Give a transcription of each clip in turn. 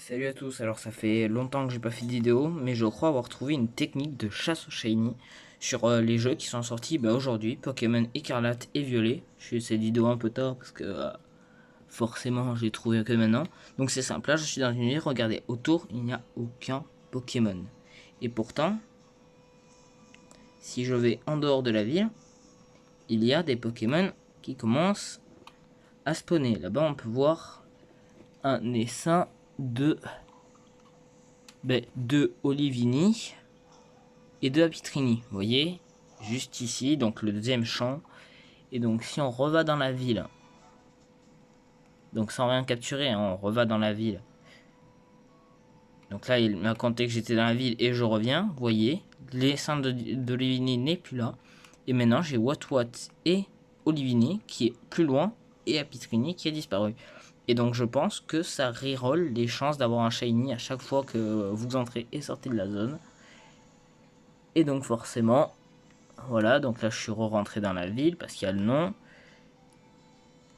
Salut à tous, alors ça fait longtemps que j'ai pas fait de vidéo, mais je crois avoir trouvé une technique de chasse au shiny sur les jeux qui sont sortis aujourd'hui, Pokémon Écarlate et Violet. Je fais cette vidéo un peu tard parce que forcément j'ai trouvé que maintenant. Donc c'est simple, là je suis dans une ville, regardez, autour il n'y a aucun Pokémon. Et pourtant, si je vais en dehors de la ville, il y a des Pokémon qui commencent à spawner. Là-bas on peut voir un essaim de Olivini et de Apitrini, vous voyez, juste ici, donc le deuxième champ. Et donc si on reva dans la ville, donc sans rien capturer, hein, on reva dans la ville. Donc là, il m'a compté que j'étais dans la ville et je reviens, vous voyez, l'essaim de Olivini n'est plus là. Et maintenant, j'ai Watwat et Olivini qui est plus loin et Apitrini qui a disparu. Et donc je pense que ça reroll les chances d'avoir un shiny à chaque fois que vous entrez et sortez de la zone. Et donc forcément, voilà, donc là je suis re-rentré dans la ville parce qu'il y a le nom.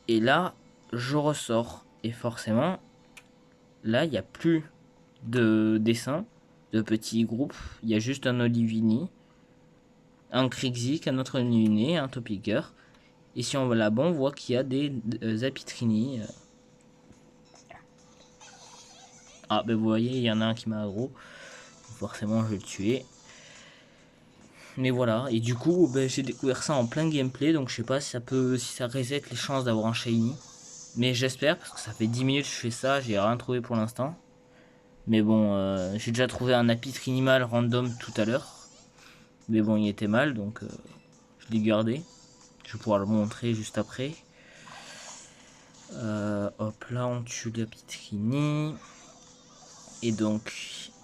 Et là, je ressors. Et forcément, là, il n'y a plus de dessins de petits groupes. Il y a juste un Olivini, un Krixik, un autre Olivini, un Topiker. Et si on va là-bas, on voit qu'il y a des Zapitrini. Ah, ben vous voyez, il y en a un qui m'a aggro. Forcément, je vais le tuer. Mais voilà, et du coup, ben, j'ai découvert ça en plein gameplay. Donc je sais pas si ça reset les chances d'avoir un shiny. Mais j'espère, parce que ça fait 10 minutes que je fais ça, j'ai rien trouvé pour l'instant. Mais bon, j'ai déjà trouvé un Apitrini mal random tout à l'heure. Mais bon, il était mal, donc je l'ai gardé. Je vais pouvoir le montrer juste après. Hop là, on tue l'Apitrini. Et donc,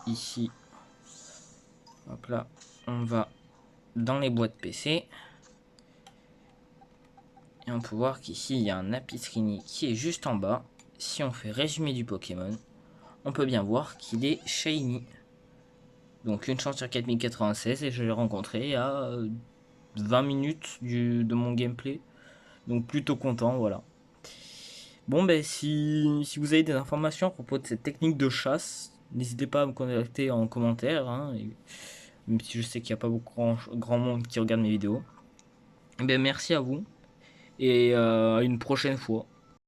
ici, hop là, on va dans les boîtes PC. Et on peut voir qu'ici, il y a un Apitrini qui est juste en bas. Si on fait résumé du Pokémon, on peut bien voir qu'il est shiny. Donc une chance sur 4096 et je l'ai rencontré à 20 minutes de mon gameplay. Donc plutôt content, voilà. Bon ben si vous avez des informations à propos de cette technique de chasse, n'hésitez pas à me contacter en commentaire, hein, même si je sais qu'il n'y a pas beaucoup grand monde qui regarde mes vidéos. Ben merci à vous et à une prochaine fois.